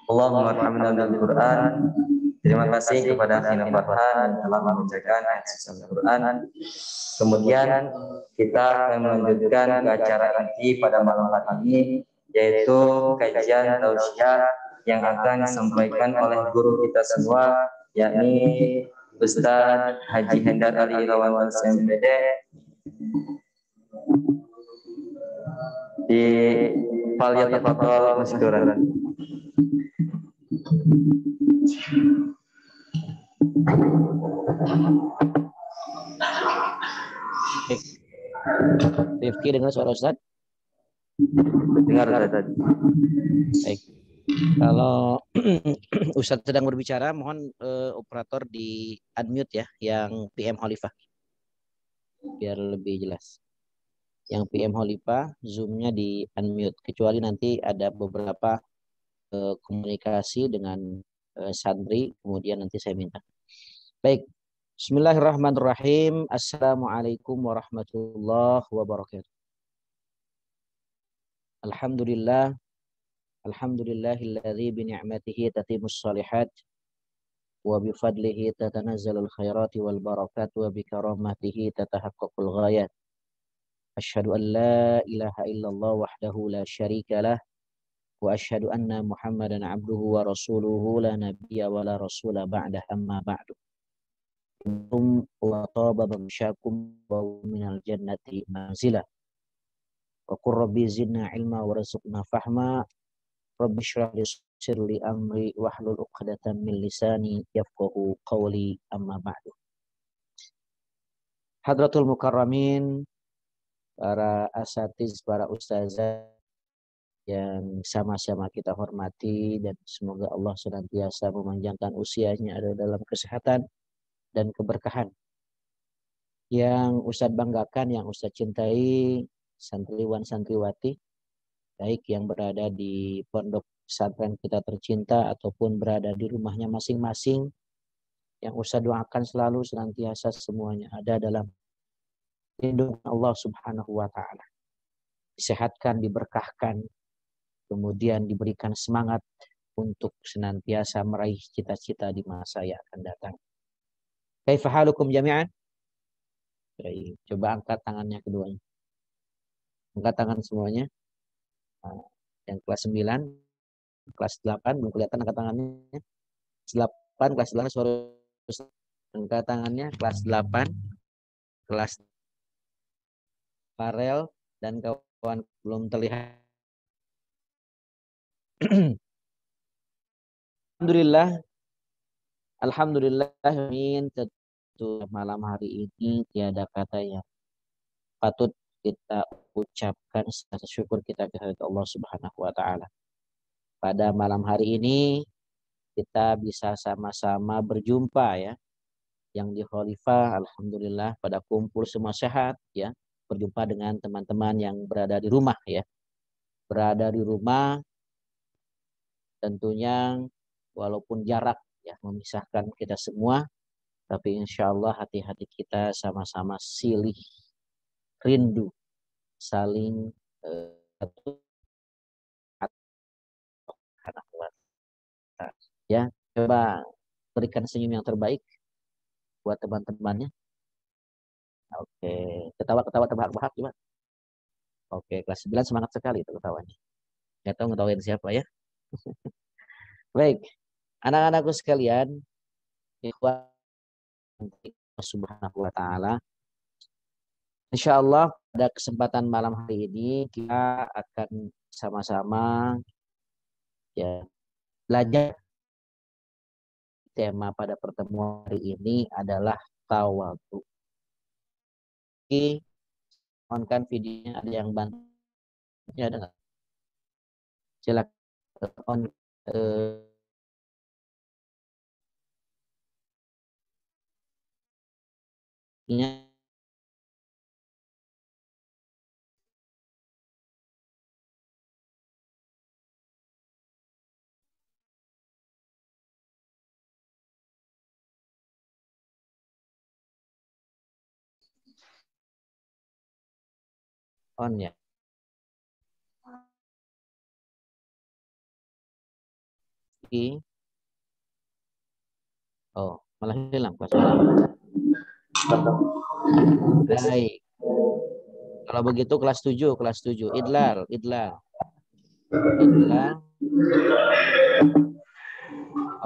Allahumma arhamna bil Quran. Terima kasih kepada Khina Farhan yang telah membacakan ayat suci Al-Quran. Kemudian kita akan melanjutkan ke acara inti pada malam hari ini, yaitu kajian tausiah yang akan disampaikan oleh guru kita semua, yakni Ustadz Haji Hendar Ali Irawan SMPD. Di Falyatafadhal Maskuran. Rifki dengar suara Ustaz? Dengar Ustaz. Baik. Kalau Ustaz sedang berbicara, mohon operator di unmute ya, yang PM Khalifah, biar lebih jelas. Yang PM Khalifah, Zoom-nya di unmute, kecuali nanti ada beberapa komunikasi dengan santri, kemudian nanti saya minta. Baik. Bismillahirrahmanirrahim. Assalamualaikum warahmatullahi wabarakatuh. Alhamdulillah. Alhamdulillahilladzi bi ni'matihi tatimmus shalihat wa bi fadlihi tatanazzalul khairati wal barakat wa bi karamatihi tatahaqqaqul ghayat. Asyhadu an la ilaha illallah wahdahu la syarika lah wa asyhadu anna Muhammadan abduhu wa rasuluhu la nabiyya wa la rasula ba'da amma ba'du. Wa taba mamsyakum wa minal jannati manzila. Wa qur rabbi zidna ilma warzuqna fahma. Rabbi shrah li sadri amri wahlul 'uqdatam min lisani yafqahu qawli, amma ba'du. Hadratul mukarramin, para asatiz, para ustazah yang sama-sama kita hormati, dan semoga Allah senantiasa memanjangkan usianya ada dalam kesehatan dan keberkahan. Yang Ustadz banggakan, yang Ustadz cintai, santriwan santriwati, baik yang berada di pondok pesantren kita tercinta ataupun berada di rumahnya masing-masing, yang Ustadz doakan selalu senantiasa semuanya ada dalam lindungan Allah Subhanahu wa Ta'ala, disehatkan, diberkahkan, kemudian diberikan semangat untuk senantiasa meraih cita-cita di masa yang akan datang. Kaifa halukum jami'an? Coba angkat tangannya keduanya. Angkat tangan semuanya. Nah, yang kelas 9, kelas 8, belum kelihatan angkat tangannya. Kelas 8, kelas 8, suara angkat tangannya. Kelas 8, kelas Farel dan kawan belum terlihat. Alhamdulillah. Alhamdulillah, amin. Tentu malam hari ini tiada kata yang patut kita ucapkan rasa syukur kita kepada Allah Subhanahu wa Ta'ala. Pada malam hari ini kita bisa sama-sama berjumpa ya, yang di Khalifah, alhamdulillah pada kumpul semua sehat ya, berjumpa dengan teman-teman yang berada di rumah ya, berada di rumah tentunya walaupun jarak ya memisahkan kita semua, tapi insya Allah hati-hati kita sama-sama silih rindu, saling ya, coba berikan senyum yang terbaik buat teman-temannya. Oke, ketawa-ketawa terbahak-bahak coba. Oke, kelas 9 semangat sekali itu ketawanya. Nggak tahu ngetawain siapa ya. Baik, anak-anakku sekalian, ikhwan Subhanahu wa Ta'ala, insya Allah pada kesempatan malam hari ini kita akan sama-sama ya belajar. Tema pada pertemuan hari ini adalah tawadhu. On-kan videonya, ada yang bantu ya, ada nggak? Silakan on nya. On ya. Rifki? Oh, malah hilang kelas 9. Baik. Kalau begitu kelas 7, kelas 7. Idlal, idlal. Idlal.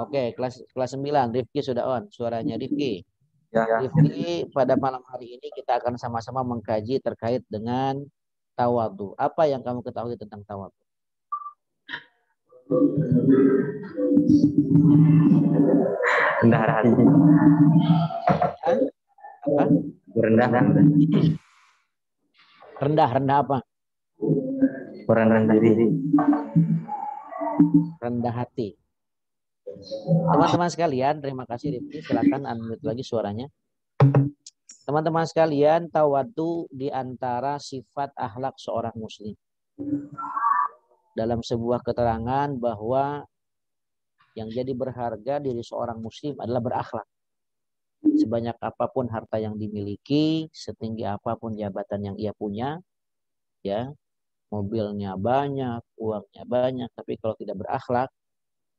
Oke, kelas 9. Rifki sudah on. Suaranya Rifki. Ya. Rifki, pada malam hari ini kita akan sama-sama mengkaji terkait dengan tawadu. Apa yang kamu ketahui tentang tawadu? Rendah hati. Hah? Apa? Rendah. Rendah apa? Rendah diri. Rendah hati. Teman-teman sekalian, terima kasih Rifki. Silakan unmute lagi suaranya. Teman-teman sekalian, tawadu di antara sifat akhlak seorang muslim. Dalam sebuah keterangan bahwa yang jadi berharga diri seorang muslim adalah berakhlak. Sebanyak apapun harta yang dimiliki, setinggi apapun jabatan yang ia punya, ya, mobilnya banyak, uangnya banyak, tapi kalau tidak berakhlak,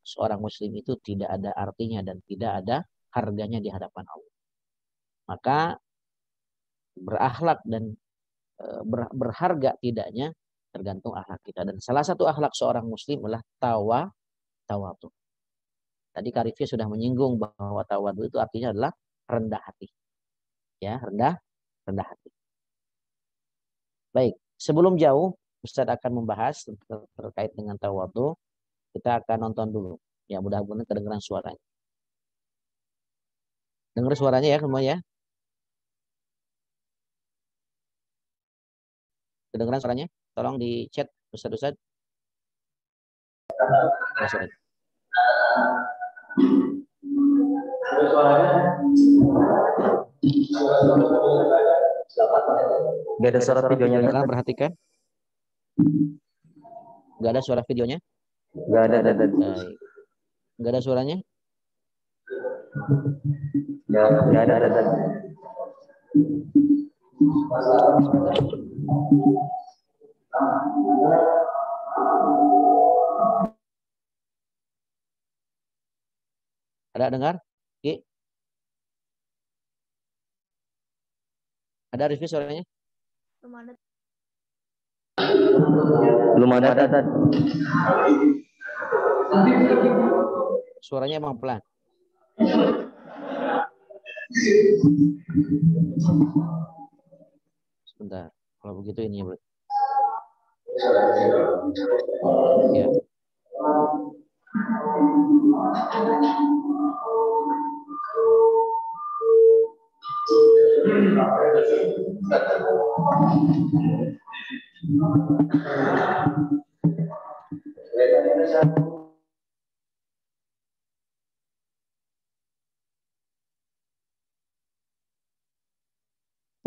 seorang muslim itu tidak ada artinya dan tidak ada harganya di hadapan Allah. Maka berakhlak dan berharga tidaknya tergantung akhlak kita. Dan salah satu akhlak seorang muslim adalah tawadu. Tadi Karifia sudah menyinggung bahwa tawadu itu artinya adalah rendah hati. Ya, rendah hati. Baik, sebelum jauh Ustadz akan membahas terkait dengan tawadu. Kita akan nonton dulu. Ya, mudah-mudahan kedengaran suaranya. Dengar suaranya ya semua ya. Kedengaran suaranya? Tolong di chat Ustadz. Gak ada suara videonya. Silakan perhatikan. Gak ada suara videonya? Gak ada. Gak ada suaranya? Gak ada. Ada dengar? Ki? Ada Rifki suaranya? Belum ada. Suaranya emang pelan. Sebentar. Kalau begitu ini ya. Ya.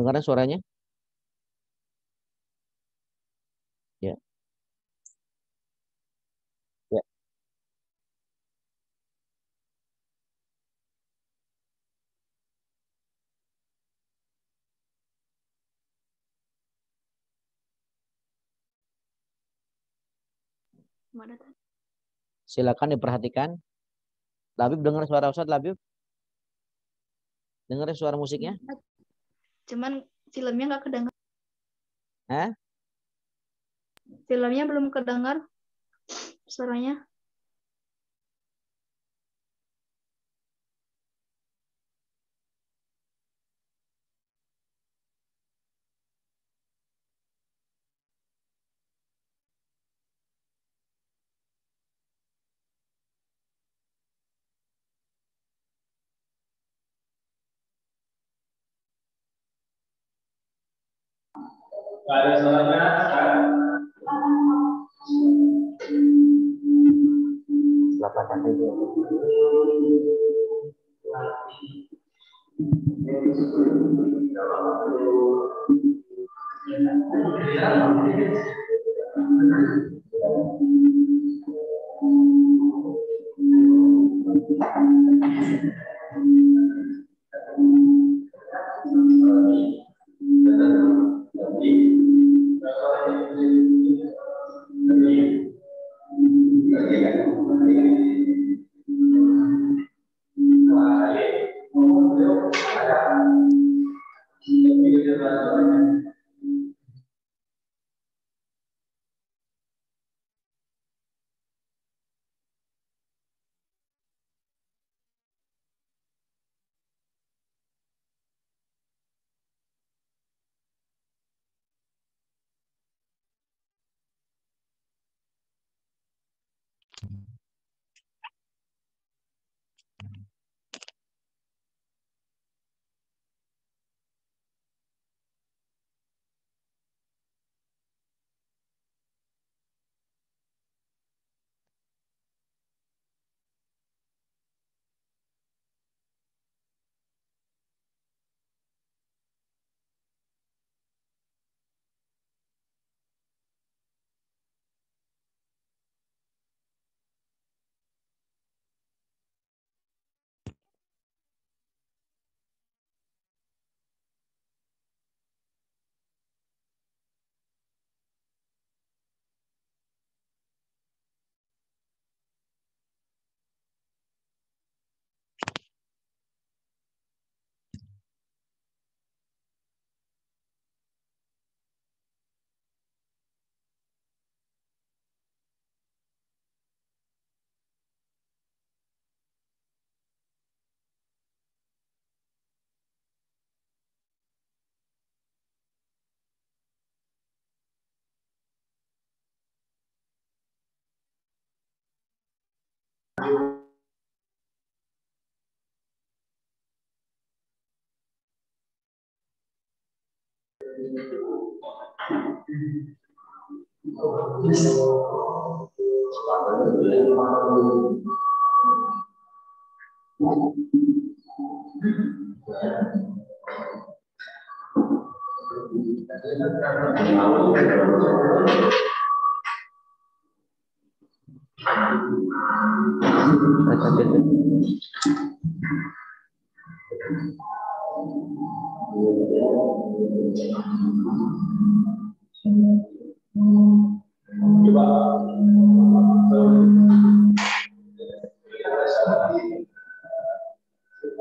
Dengaran suaranya? Ya. Ya. Silakan diperhatikan. Labib dengar suara Ustadz, Labib? Dengar suara musiknya? Cuman filmnya nggak kedengar. Hah? Filmnya belum kedengar suaranya. Ada suaranya.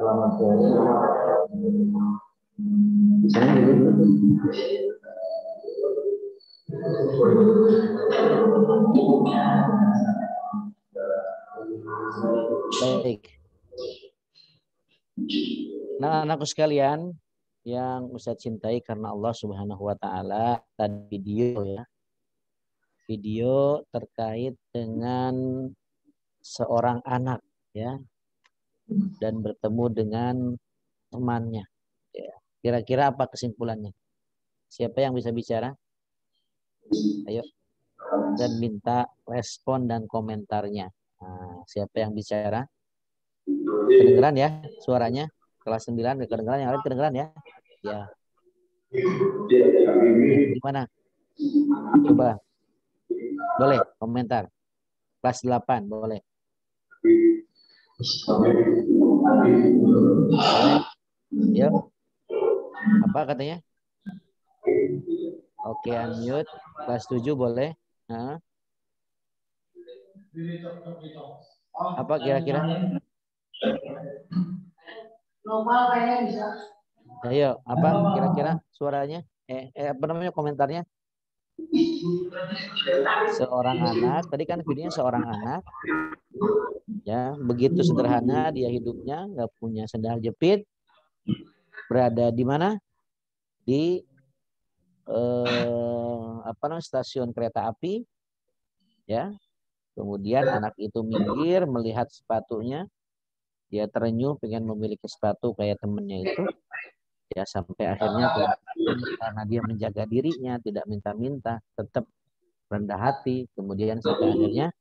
Selamat sore. Baik. Nah, anakku sekalian yang Ustadz cintai karena Allah Subhanahu wa taala, tadi video ya. Video terkait dengan seorang anak ya dan bertemu dengan temannya. Ya. Kira-kira apa kesimpulannya? Siapa yang bisa bicara? Ayo. Dan minta respon dan komentarnya. Nah, siapa yang bicara? Kedengeran ya suaranya? Kelas 9 kedengeran, yang lain kedengeran ya? Ya. Gimana? Coba. Boleh komentar. Kelas 8 boleh. Boleh. Yuk. Apa katanya? Oke, unmute. Kelas 7 boleh. Nah. Apa kira-kira? Ayo, apa kira-kira suaranya? Apa namanya komentarnya? Seorang anak, tadi kan videonya seorang anak. Ya, begitu sederhana dia hidupnya, nggak punya sendal jepit. Berada di mana? Di stasiun kereta api. Ya. Kemudian anak itu minggir melihat sepatunya. Dia terenyuh pengen memiliki sepatu kayak temennya itu. Ya sampai akhirnya karena dia menjaga dirinya, tidak minta-minta, tetap rendah hati. Kemudian sampai akhirnya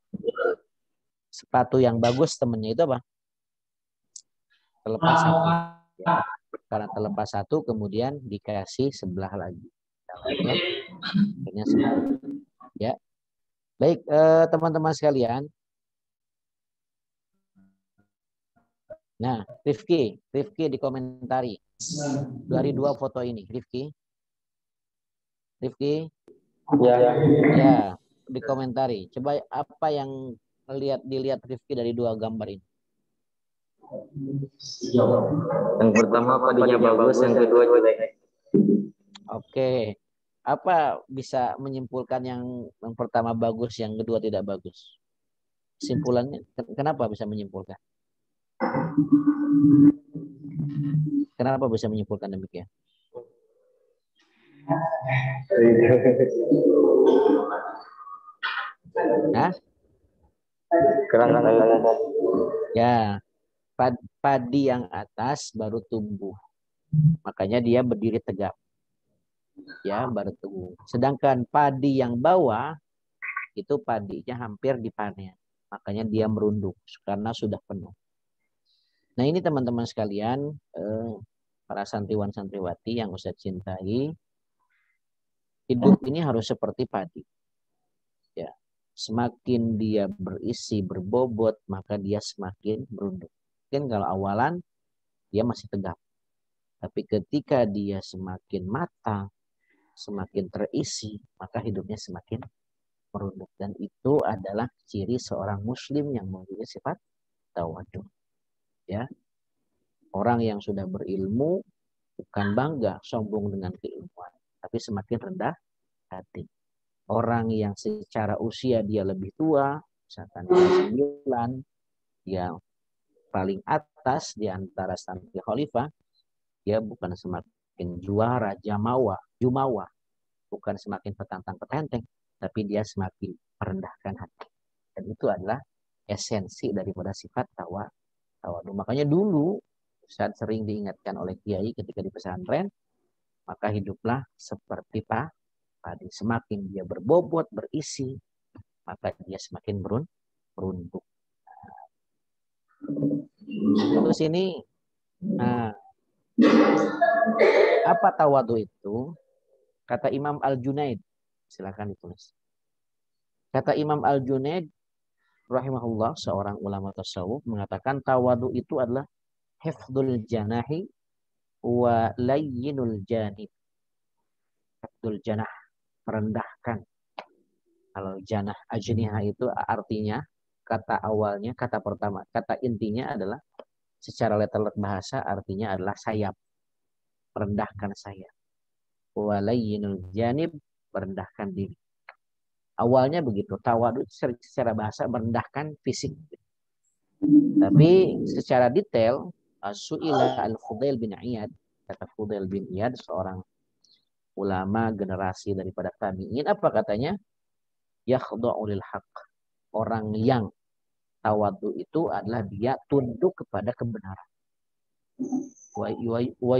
sepatu yang bagus temennya itu apa? Terlepas satu. Ya. Karena terlepas satu kemudian dikasih sebelah lagi. Ya. Akhirnya sembuh. Ya. Baik teman-teman sekalian. Nah, Rifki dikomentari dari 2 foto ini, Rifki, ya, dikomentari. Coba apa yang dilihat Rifki dari 2 gambar ini? Yang pertama padinya bagus, yang kedua jelek. Oke, apa bisa menyimpulkan yang pertama bagus, yang kedua tidak bagus? Kesimpulannya, kenapa bisa menyimpulkan? Kenapa bisa menyimpulkan demikian? Hah? Ya, padi yang atas baru tumbuh. Makanya dia berdiri tegak. Ya, baru tumbuh. Sedangkan padi yang bawah, itu padinya hampir dipanen. Makanya dia merunduk karena sudah penuh. Nah ini teman-teman sekalian, para santriwan santriwati yang Ustaz cintai, hidup ini harus seperti padi. Ya, semakin dia berisi, berbobot, maka dia semakin merunduk. Mungkin kalau awalan dia masih tegak, tapi ketika dia semakin matang, semakin terisi, maka hidupnya semakin merunduk. Dan itu adalah ciri seorang muslim yang memiliki sifat tawadhu. Ya, orang yang sudah berilmu bukan bangga sombong dengan keilmuan, tapi semakin rendah hati. Orang yang secara usia dia lebih tua, misalkan 9, dia paling atas di antara santri khalifah, dia bukan semakin juara, jumawa, bukan semakin petantang petenteng, tapi dia semakin merendahkan hati. Dan itu adalah esensi daripada sifat tawadu. Makanya dulu Ustaz sering diingatkan oleh kiai ketika di pesantren, maka hiduplah seperti padi. Semakin dia berbobot, berisi, maka dia semakin beruntung. Terus ini, nah, apa tawadu itu? Kata Imam Al-Junaid, silakan ditulis. Kata Imam Al-Junaid, rahimahullah, seorang ulama tasawuf, mengatakan tawadu itu adalah hifdul janahi wa layyinul janib. Hifdul janah, merendahkan. Kalau janah ajniha itu artinya, kata awalnya, kata pertama, kata intinya adalah secara letterlet bahasa artinya adalah sayap. Merendahkan sayap. Wa layyinul janib, merendahkan diri. Awalnya begitu. Tawadu secara bahasa merendahkan fisik. Tapi secara detail, Su'ila al-Fudail bin Iyad, kata Fudail bin Iyad, seorang ulama generasi daripada tabi'in, apa katanya? Yakhda'u lil haqq. Orang yang tawadu itu adalah dia tunduk kepada kebenaran. Wa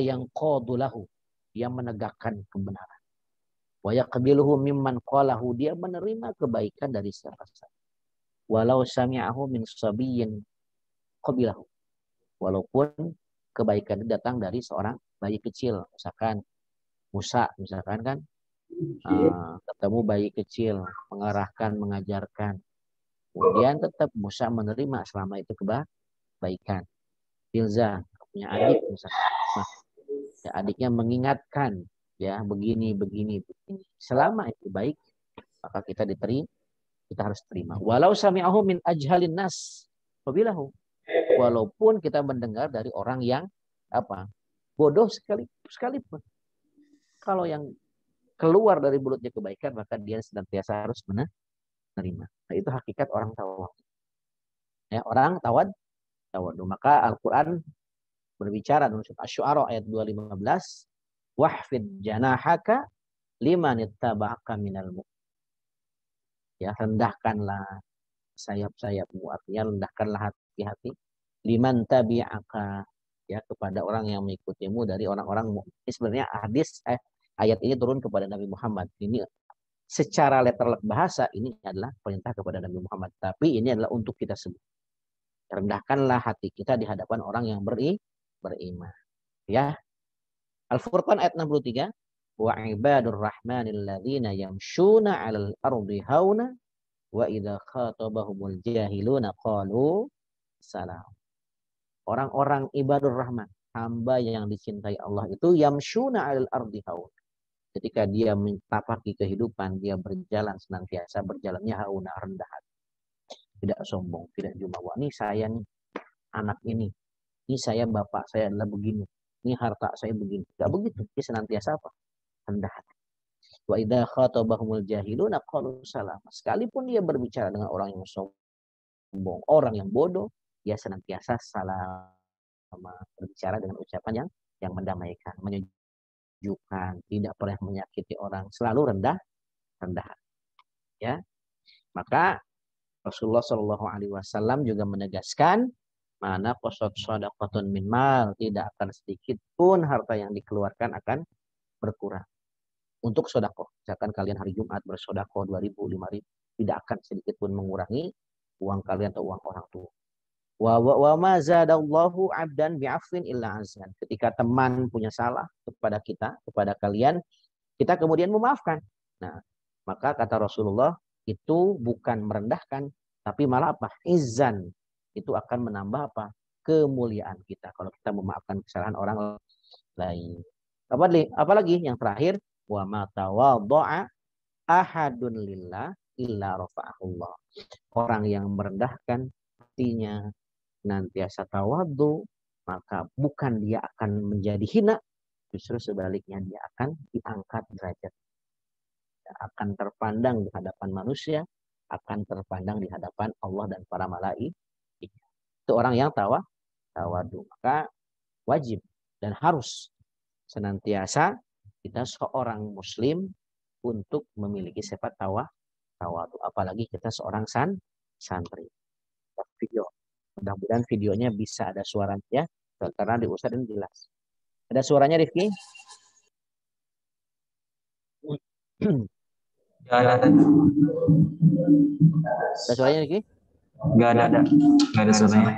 yanqadu lahu. Dia menegakkan kebenaran. Wa yaqbiluhu mimman qalahu. Dia menerima kebaikan dari siapa saja. Walau sami'ahu min sabiyyin qabilahu. Walaupun kebaikan itu datang dari seorang bayi kecil, misalkan Musa, misalkan kan, ketemu bayi kecil, mengarahkan, mengajarkan, kemudian tetap Musa menerima selama itu kebaikan. Hilza punya adik, misalkan, nah, ya, adiknya mengingatkan, ya begini, begini, begini. Selama itu baik, maka kita harus terima. Walau sami'ahu min ajhalin nas, qabilahu. Walaupun kita mendengar dari orang yang bodoh sekalipun. Kalau yang keluar dari mulutnya kebaikan, maka dia senantiasa harus menerima. Nah, itu hakikat orang tawadu. Ya, orang tawadu. Maka Al-Quran berbicara dalam surat Asy-Syu'ara ayat 215, wahfid janahaka liman ittaba'aka minal mu'minin. Ya, rendahkanlah sayap-sayapmu, artinya rendahkanlah hati-hati liman tabi'aka, ya, kepada orang yang mengikutimu dari orang-orang mukmin. Sebenarnya ayat ini turun kepada Nabi Muhammad. Ini secara letterlet bahasa ini adalah perintah kepada Nabi Muhammad, tapi ini adalah untuk kita semua. Rendahkanlah hati kita di hadapan orang yang beriman. Ya. Al-Furqan ayat 63, wa ibadur rahmanil ladzina yamshuna 'alal ardi hauna wa idza khatabahumul jahiluna qalu salam. Orang-orang ibadur rahman, hamba yang dicintai Allah itu yamshuna 'alal ardi hauna. Ketika dia mentapaki kehidupan, dia berjalan senantiasa berjalannya hauna, rendah hati. Tidak sombong, tidak jumawa. Ini saya nih, anak ini. Ini saya bapak saya adalah begini. Ini harta saya begini. Tidak begitu. Dia senantiasa apa? Rendah hati. Wa idza khatabahumul jahiluna qalu salam. Sekalipun dia berbicara dengan orang yang sombong, orang yang bodoh, dia senantiasa salam, berbicara dengan ucapan yang mendamaikan, menyejukkan, tidak pernah menyakiti orang, selalu rendah hati. Ya. Maka Rasulullah Shallallahu Alaihi Wasallam juga menegaskan, mana qasad shadaqatun min mal, tidak akan sedikit pun harta yang dikeluarkan akan berkurang. Untuk sodakoh, misalkan kalian hari Jumat bersodakoh 2.000, 5.000, tidak akan sedikit pun mengurangi uang kalian atau uang orang tua. Wa ma zadallahu 'abdan bi'afwin illa azan. Ketika teman punya salah kepada kita, kepada kalian, kita kemudian memaafkan. Nah, maka kata Rasulullah, itu bukan merendahkan, tapi malah apa? Izzan. Itu akan menambah apa? Kemuliaan kita kalau kita memaafkan kesalahan orang lain. Apalagi yang terakhir, wa ma tawadha'a ahadun lillah illa rafa'ahullah. Orang yang merendahkan hatinya, nantiasa tawadhu, maka bukan dia akan menjadi hina, justru sebaliknya dia akan diangkat derajat. Akan terpandang di hadapan manusia, akan terpandang di hadapan Allah dan para malaikat. Itu orang yang tawadu. Maka wajib dan harus senantiasa kita seorang muslim untuk memiliki sifat tawadu. Apalagi kita seorang santri. Video. Mudah-mudahan videonya bisa ada suaranya ya, karena di Ustadz ini jelas. Ada suaranya, Rifki? Gak ada. Ada suaranya, Rifki? Gak ada. Gak ada suaranya.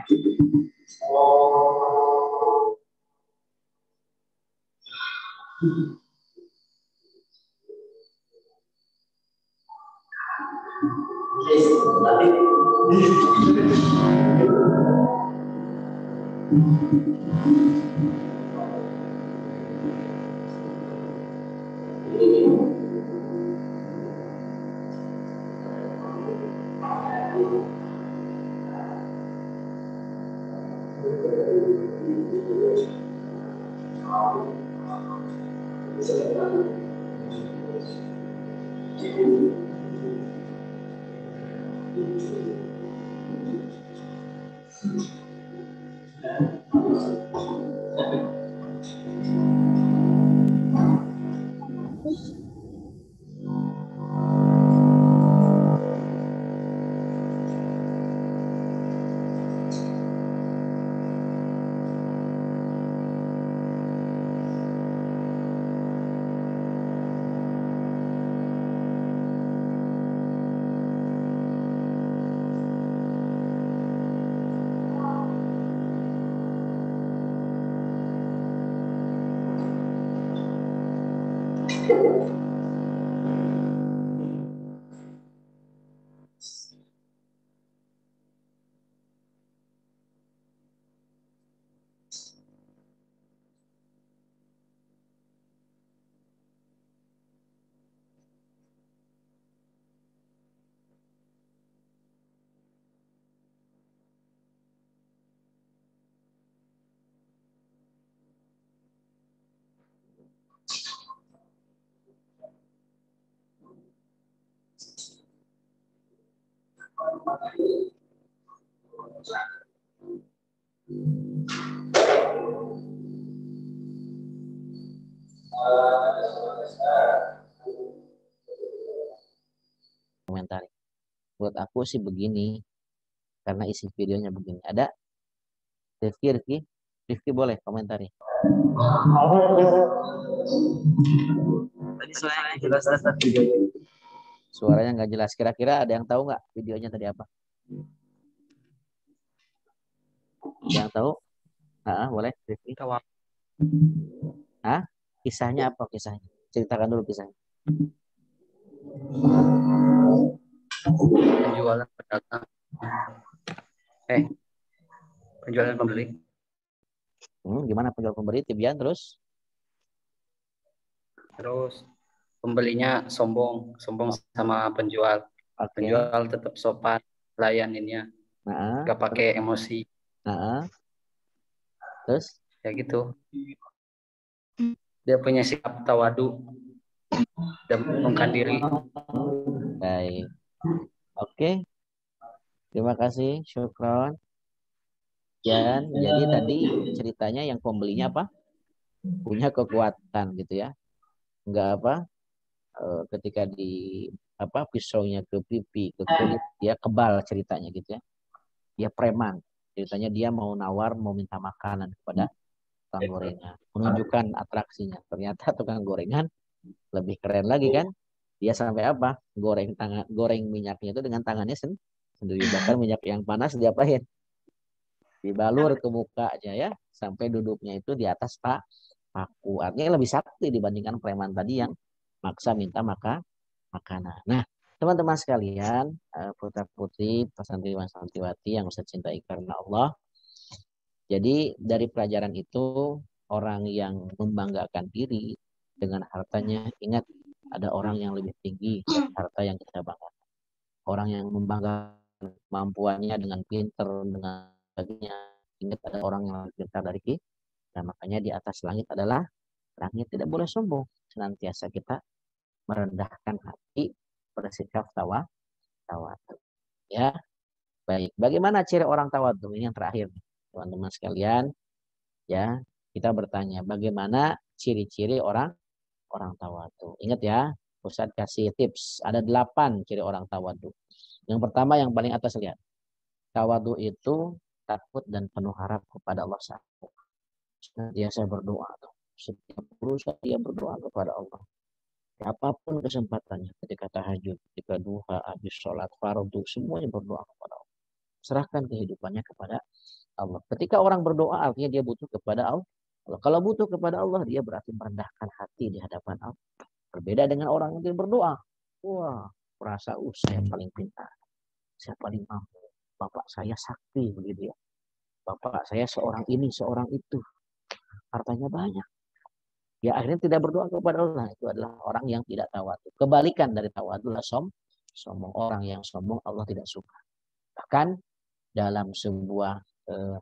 Komentar. Buat aku sih begini, karena isi videonya begini. Ada Rifki boleh komentari. Tadi suaranya jelas video. Suaranya nggak jelas. Kira-kira ada yang tahu nggak videonya tadi apa? Yang tahu? Boleh, Rifki. Kisahnya apa kisahnya? Ceritakan dulu kisahnya. Penjualan pedagang. Penjualan pembeli. Gimana penjual pemberi Tibian terus Pembelinya sombong sama penjual. Oke. Penjual tetap sopan layaninnya, gak pakai emosi. Terus Ya gitu. Dia punya sikap tawadu dan menundukkan diri. baik. Oke. Terima kasih, syukron. Dan jadi tadi ceritanya yang pembelinya apa? Punya kekuatan gitu ya. Enggak apa? Ketika di pisaunya ke pipi, ke kulit, dia kebal ceritanya gitu ya. Dia preman. Ceritanya dia mau minta makanan kepada tukang gorengan. Menunjukkan atraksinya. Ternyata tukang gorengan lebih keren lagi kan? Dia sampai apa? Goreng minyaknya itu dengan tangannya sendiri. Bahkan minyak yang panas diapain? Dibalur ke mukanya ya, sampai duduknya itu di atas paku. Artinya lebih sakti dibandingkan preman tadi yang maksa minta makanan. Nah, teman-teman sekalian, putra-putri, santriwan-santriwati yang saya cintai karena Allah. Jadi dari pelajaran itu, orang yang membanggakan diri dengan hartanya, ingat ada orang yang lebih tinggi dari harta yang kita banggakan. Orang yang membanggakan kemampuannya dengan pinter, dengan sebagainya. Ingat ada orang yang lebih pintar dari kita. Nah, makanya di atas langit adalah langit, tidak boleh sombong. Senantiasa kita merendahkan hati, bersikap tawadu. Ya, baik. Bagaimana ciri orang tawadu? Ini yang terakhir, teman-teman sekalian. Ya, kita bertanya bagaimana ciri-ciri orang tawadu. Ingat ya, Ustadz kasih tips. Ada 8 ciri orang tawadu. Yang pertama yang paling atas lihat. Tawadu itu takut dan penuh harap kepada Allah SWT. Dia saya berdoa. Setiap urusan dia berdoa kepada Allah. Apapun kesempatannya, ketika tahajud, ketika duha, habis sholat, fardu, semuanya berdoa kepada Allah. Serahkan kehidupannya kepada Allah. Ketika orang berdoa, artinya dia butuh kepada Allah. Kalau butuh kepada Allah, dia berarti merendahkan hati di hadapan Allah. Berbeda dengan orang yang berdoa. Wah, merasa saya paling pintar. Saya paling mampu. Bapak saya sakti, begitu ya. Bapak saya seorang ini, seorang itu. Hartanya banyak. Ya akhirnya tidak berdoa kepada Allah. Itu adalah orang yang tidak tawadu. Kebalikan dari tawadu adalah sombong. Orang yang sombong Allah tidak suka. Bahkan dalam sebuah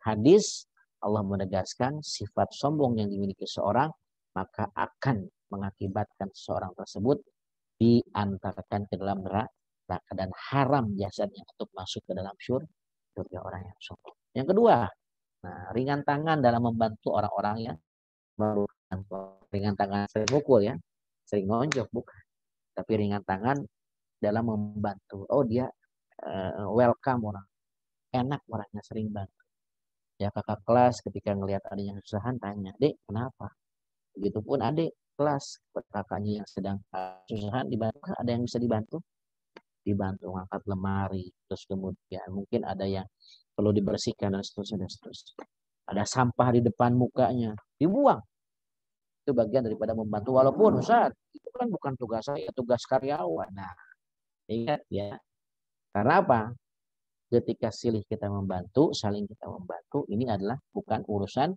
hadis Allah menegaskan sifat sombong yang dimiliki seorang maka akan mengakibatkan seorang tersebut diantarkan ke dalam neraka dan haram jasanya untuk masuk ke dalam surga orang yang sombong. Yang kedua, ringan tangan dalam membantu orang-orang yang memerlukan. Ringan tangan sering mukul ya, sering ngonjok bukan, tapi ringan tangan dalam membantu. Oh dia welcome orang, enak orangnya sering bantu. Ya kakak kelas ketika ngelihat adiknya kesusahan tanya, dek kenapa? Begitupun adik kelas kakaknya yang sedang kesusahan dibantu, ada yang bisa dibantu? Dibantu ngangkat lemari, terus kemudian mungkin ada yang perlu dibersihkan dan seterusnya. Ada sampah di depan mukanya, dibuang. Itu bagian daripada membantu. Walaupun Ustaz, itu kan bukan tugas saya, tugas karyawan. Nah, ingat ya. Karena apa? Ketika silih kita membantu, saling kita membantu, ini adalah bukan urusan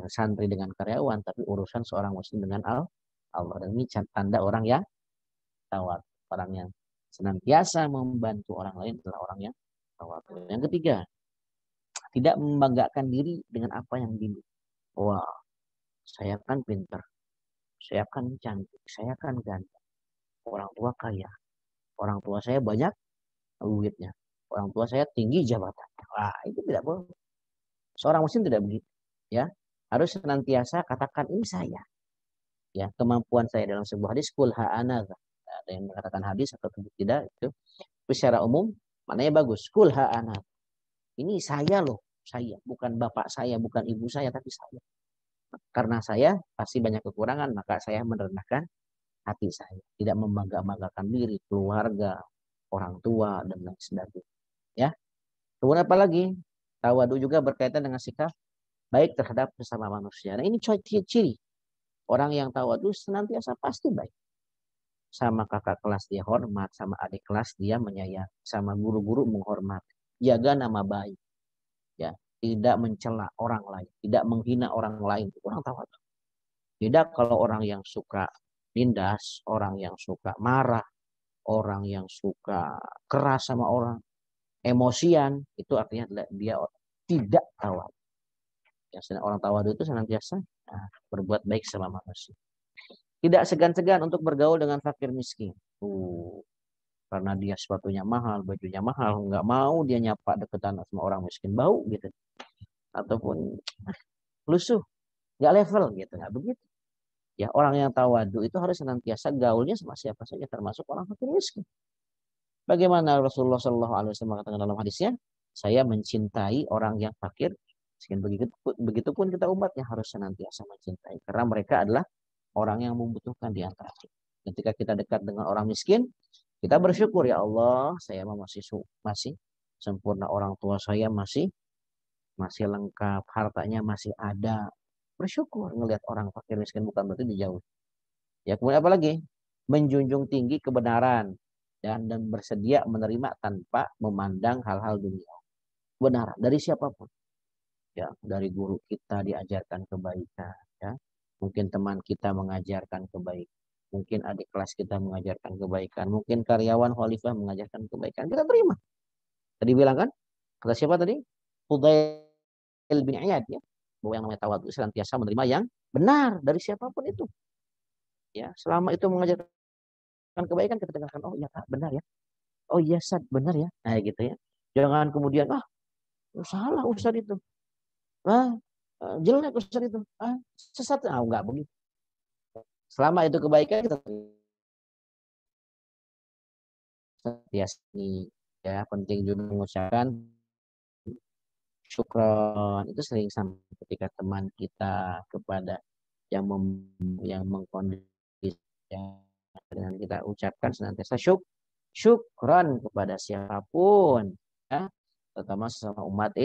santri dengan karyawan, tapi urusan seorang muslim dengan Allah. Dan ini tanda orang yang tawadu. Orang yang senantiasa membantu orang lain adalah orang yang tawadu. Yang ketiga, tidak membanggakan diri dengan apa yang dimiliki. Wah, saya kan pintar, saya kan cantik, saya kan ganteng. Orang tua kaya, orang tua saya banyak duitnya, orang tua saya tinggi jabatannya. Wah, itu tidak boleh. Seorang muslim tidak begitu. Ya, harus senantiasa katakan ini saya. Ya, kemampuan saya dalam sebuah hadis kul ha'ana. Ada yang mengatakan hadis atau tidak itu. Tapi secara umum maknanya bagus. Kul ha'ana. Ini saya loh, saya, bukan bapak saya, bukan ibu saya, tapi saya. Karena saya pasti banyak kekurangan, maka saya merendahkan hati saya. Tidak membangga-banggakan diri, keluarga, orang tua, dan lain sebagainya. Ya. Kemudian apa lagi? Tawadu juga berkaitan dengan sikap baik terhadap sesama manusia. Nah ini ciri orang yang tawadu senantiasa pasti baik. Sama kakak kelas dia hormat, sama adik kelas dia menyayang, sama guru-guru menghormat. Jaga nama baik. Ya, tidak mencela orang lain, tidak menghina orang lain. Orang tawadu. Tidak kalau orang yang suka nindas, orang yang suka marah, orang yang suka keras sama orang, emosian, itu artinya dia tidak tawadu. Ya, orang tawadu itu senantiasa berbuat baik sama manusia. Tidak segan-segan untuk bergaul dengan fakir miskin. Karena dia sepatunya mahal, bajunya mahal, nggak mau dia nyapa deketan sama orang miskin, bau gitu. Ataupun lusuh, nggak level gitu, nggak begitu. Ya orang yang tawadu itu harus senantiasa gaulnya sama siapa saja, termasuk orang fakir miskin. Bagaimana Rasulullah SAW mengatakan dalam hadisnya, saya mencintai orang yang fakir miskin. Begitupun kita umatnya harus senantiasa mencintai, karena mereka adalah orang yang membutuhkan di antara kita. Ketika kita dekat dengan orang miskin, kita bersyukur ya Allah, saya masih sempurna, orang tua saya masih lengkap, hartanya masih ada. Bersyukur ngelihat orang fakir miskin, bukan berarti dijauh. Ya kemudian apa lagi? Menjunjung tinggi kebenaran dan bersedia menerima tanpa memandang hal-hal dunia. Benar dari siapapun. Ya, dari guru kita diajarkan kebaikan, ya. Mungkin teman kita mengajarkan kebaikan. Mungkin adik kelas kita mengajarkan kebaikan. Mungkin karyawan khalifah mengajarkan kebaikan. Kita terima. Tadi bilang kan? Kata siapa tadi? Fudail bin Iyad ya. Bahwa yang namanya tawadu senantiasa menerima yang benar dari siapapun itu. Ya, selama itu mengajarkan kebaikan kita dengarkan, oh iya Kak, benar ya. Oh iya Sad, benar ya. Nah gitu ya. Jangan kemudian salah Ustaz itu. Jelek Ustaz itu. Sesat. Enggak begitu. Selama itu kebaikan kita senantiasa ini ya, penting juga mengucapkan syukron. Itu sering sampai ketika teman kita kepada yang mengkondisi dengan kita ucapkan senantiasa syukron kepada siapapun ya, terutama sesama umat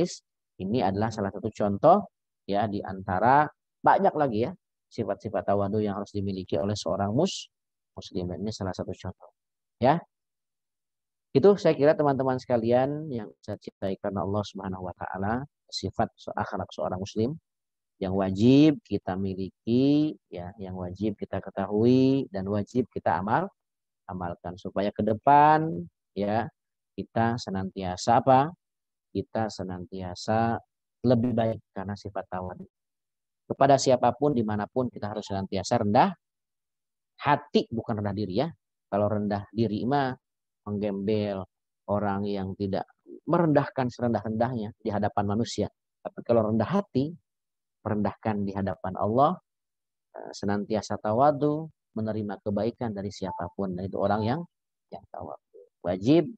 ini adalah salah satu contoh ya di antara banyak lagi ya sifat-sifat tawadu yang harus dimiliki oleh seorang muslim. Ini salah satu contoh ya. Itu saya kira teman-teman sekalian yang saya cintai karena Allah Subhanahu wa taala, sifat akhlak seorang muslim yang wajib kita miliki ya, yang wajib kita ketahui dan wajib kita amalkan supaya ke depan ya kita senantiasa apa? Kita senantiasa lebih baik karena sifat tawadu. Kepada siapapun dimanapun kita harus senantiasa rendah hati, bukan rendah diri ya. Kalau rendah diri mah menggembel orang yang tidak merendahkan serendah-rendahnya di hadapan manusia. Tapi kalau rendah hati, merendahkan di hadapan Allah, senantiasa tawadu, menerima kebaikan dari siapapun. Dan itu orang yang tawadu. Wajib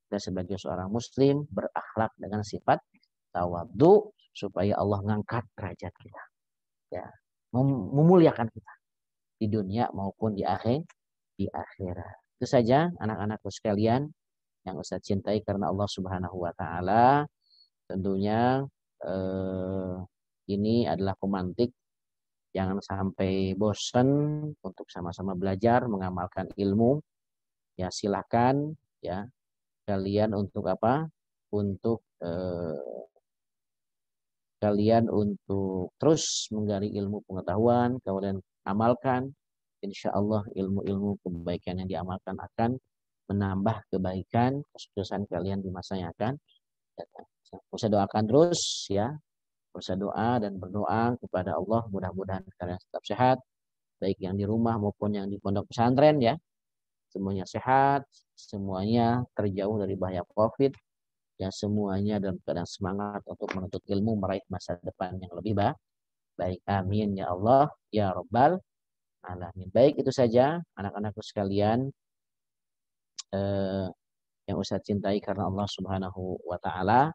dan sebagai seorang muslim berakhlak dengan sifat tawadu supaya Allah ngangkat derajat kita. Ya, memuliakan kita di dunia maupun di akhirat. Itu saja anak-anakku sekalian yang Ustaz cintai karena Allah Subhanahu wa taala. Tentunya ini adalah pemantik, jangan sampai bosan untuk sama-sama belajar mengamalkan ilmu. Ya silakan ya kalian untuk apa? Untuk kalian untuk terus menggali ilmu pengetahuan, kemudian amalkan. Insya Allah ilmu-ilmu kebaikan yang diamalkan akan menambah kebaikan kesuksesan kalian di masa yang akan datang. Saya doakan terus ya, berdoa dan berdoa kepada Allah mudah-mudahan kalian tetap sehat, baik yang di rumah maupun yang di pondok pesantren ya. Semuanya sehat, semuanya terjauh dari bahaya COVID, ya semuanya dalam keadaan semangat untuk menuntut ilmu, meraih masa depan yang lebih baik. Amin ya Allah ya Rabbal alamin. Baik, itu saja anak-anakku sekalian yang Ustaz cintai karena Allah Subhanahu wa taala.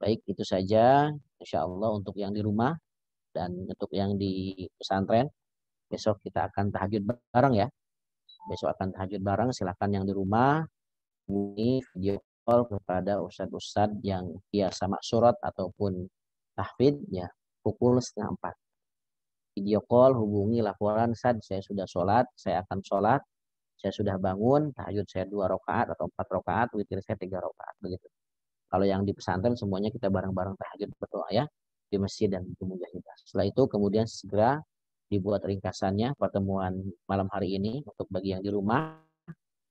Baik, itu saja insya Allah untuk yang di rumah dan untuk yang di pesantren. Besok kita akan tahajud bareng ya. Besok akan tahajud bareng. Silakan yang di rumah hubungi video call kepada ustadz-ustadz yang biasa maksurat ataupun tahfidz ya pukul 3:30. Video call hubungi laporan saya sudah sholat, saya akan sholat, saya sudah bangun, tahajud saya 2 rakaat atau 4 rakaat, witir saya 3 rakaat begitu. Kalau yang di pesantren semuanya kita bareng-bareng tahajud berdoa ya di masjid dan di mujahidah. Setelah itu kemudian segera dibuat ringkasannya pertemuan malam hari ini untuk bagi yang di rumah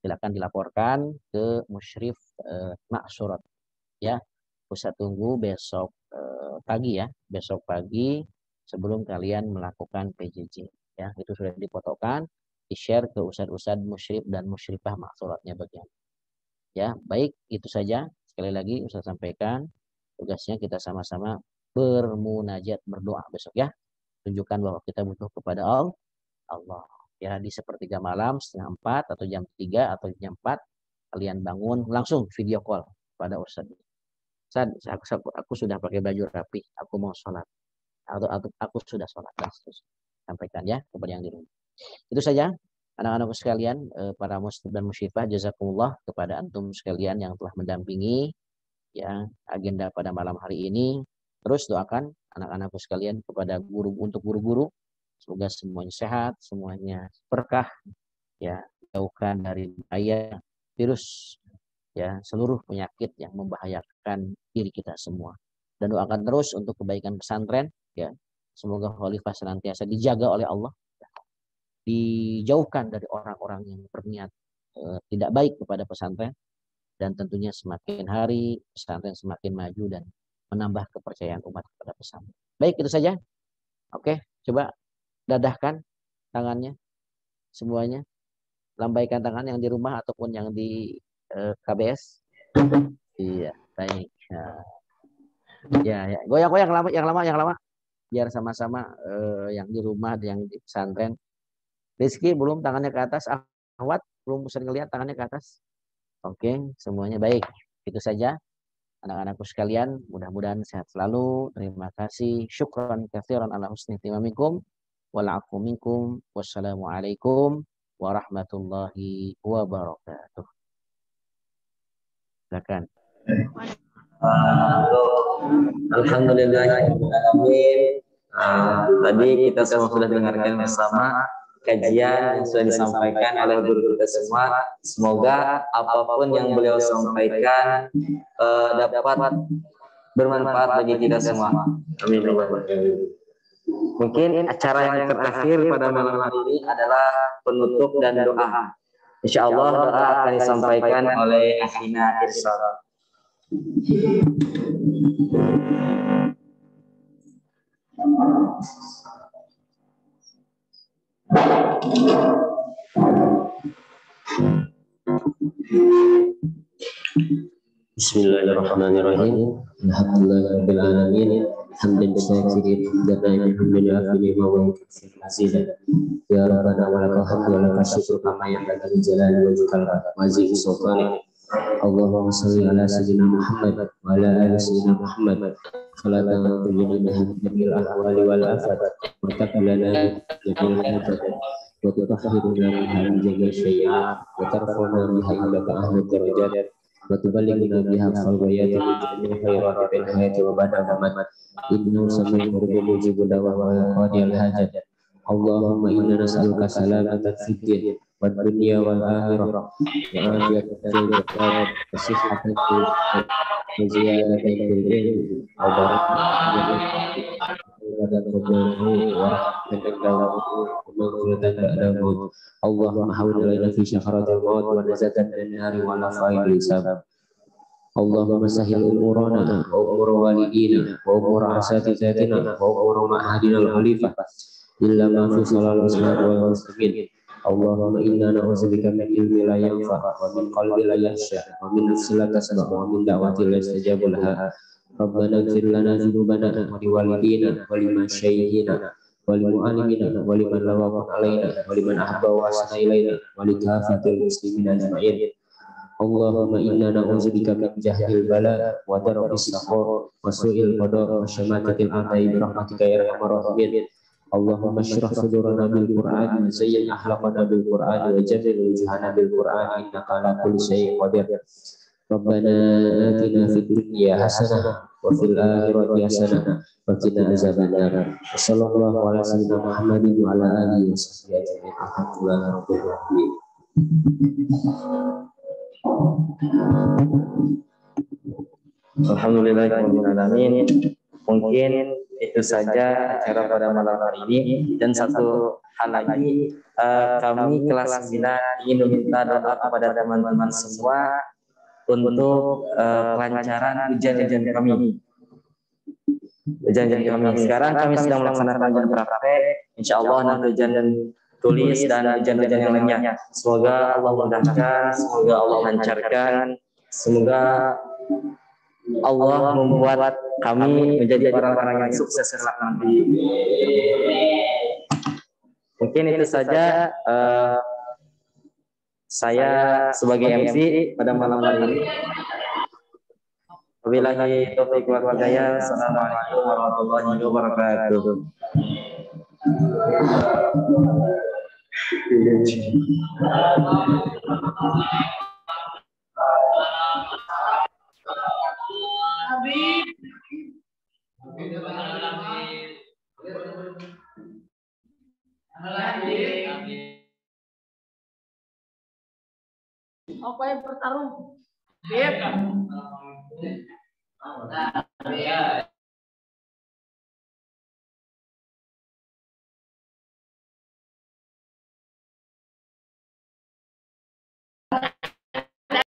silakan dilaporkan ke musyrif maksurat ya. Ustaz tunggu besok pagi ya, besok pagi sebelum kalian melakukan PJJ ya, itu sudah difotokan, di-share ke ustadz-ustadz musyrif dan musyrifah maksuratnya bagian. Ya, baik itu saja. Sekali lagi Ustaz sampaikan tugasnya kita sama-sama bermunajat berdoa besok ya. Tunjukkan bahwa kita butuh kepada Allah. Ya di sepertiga malam, 3:30 atau jam 3 atau jam 4 kalian bangun langsung video call pada Ustaz. Ustaz, aku sudah pakai baju rapi, aku mau sholat. Atau aku sudah sholat. Sampaikan ya kepada yang di rumah. Itu saja anak-anakku sekalian, para muslim dan musyrifah, jazakumullah kepada antum sekalian yang telah mendampingi ya agenda pada malam hari ini. Terus doakan anak-anakku sekalian kepada guru, untuk guru-guru, semoga semuanya sehat, semuanya berkah ya, jauhkan dari bahaya virus ya, seluruh penyakit yang membahayakan diri kita semua. Dan doakan terus untuk kebaikan pesantren ya. Semoga khalifah senantiasa dijaga oleh Allah, dijauhkan dari orang-orang yang berniat tidak baik kepada pesantren, dan tentunya semakin hari pesantren semakin maju dan menambah kepercayaan umat kepada pesantren. Baik, itu saja. Oke, coba dadahkan tangannya semuanya, lambaikan tangan yang di rumah ataupun yang di KBS. Iya, baik. Ya, goyang-goyang yang lama biar sama-sama yang di rumah yang di pesantren. Rizky belum tangannya ke atas, Ahwat belum bisa ngelihat tangannya ke atas. Oke, semuanya baik. Itu saja anak-anakku sekalian, mudah-mudahan sehat selalu. Terima kasih. Syukran katsiran ala husni timamikum. Wal afu minkum. Wassalamualaikum warahmatullahi wabarakatuh. Silakan. Alhamdulillahirrahmanirrahim. Tadi kita semua sudah dengarkan bersama kajian yang sudah disampaikan oleh guru kita semua. Semoga apapun yang beliau sampaikan dapat bermanfaat bagi kita semua. Amin. Mungkin acara yang terakhir pada malam hari ini adalah penutup dan doa. Insya Allah doa akan disampaikan oleh Akhina Irsal. Bismillahirrahmanirrahim. Alhamdulillahirabbil alamin. Hamdan syakirin dan hamdan lima wa katsiran. Ya rabbana wa lakal hamdu wa lakal syukru kama yanbaghi li jalali wajhikal azim sultanik. Allahumma shalli ala sayyidina Muhammad wa ala ali sayyidina Muhammad. Salatan tujibu biha ahwali wal afat wa taqabbala bil hajat wa tutahhiruna biha min jami'i syai'at wa tarfa'una biha indaka ahli darajat wa tuballighuna biha al-ghayati min jami'i khairati fil hayati wa ba'da al-mamat. Innahu sami'un mujibud da'wah wa qadiyal hajat. Allahumma inna nas'aluka salamatan fid din wad dunya wal akhirah wa afiyatan fil jasad wa sihhatan fil ziyadatan fil ilmi wa barakatan Allahumma hawwin alaina fi syahratil maut wa nazatan min nari wa lafail hisab. Allahumma sahhil umurana wa umur walidina wa umur asatizatina wa umur ma'hadina al-khalifah illa ma fi salal islam wal muslimin. Allahumma inna na'udzubika min ilmi la yanfa wa min qalbi la yakhsha wa min nafsin la tasma' wa min da'wati la yastajabu laha. Rabbana ighfir lana dhunubana wa liwalidina wa liman syayyidina wa limu'allimina wa liman lawaqan alaina wa liman ahabba wa asna ilaina wa likafatil muslimina ajma'in. Allahumma inna na'udzubika min jahdil bala wa darabis saqar wa su'il qada wa syamatatil a'dai bi rahmatika ya arhamar rahimin. Allahumma shrah sudurana bil Qur'an wa zayyin akhlaqana bil Qur'an wa jaddid wujuhana bil Qur'an innaka ala kulli syai'in qadir. Rabbana atina fid dunya hasanah wa fil akhirati hasanah wa qina azabannar. Sallallahu ala sayyidina Muhammadin wa ala alihi wa sahbihi ajma'in. Alhamdulillahi rabbil alamin. Alhamdulillahirabbil alamin. Mungkin itu saja acara pada malam hari ini, dan satu hal lagi, kami kelas 9 ingin meminta doa kepada teman-teman semua untuk kelancaran ujian-ujian kami. Sekarang kami sedang melaksanakan ujian praktek. Insyaallah nanti ujian dan tulis dan ujian-ujian yang lainnya. Semoga Allah mudahkan, semoga Allah lancarkan, semoga Allah membuat kami menjadi orang-orang yang sukses kelak nanti. Mungkin itu saja saya sebagai MC pada malam hari ini. Wabillahi taufiq wal hidayah. Assalamualaikum warahmatullahi wabarakatuh. Apa yang bertarung?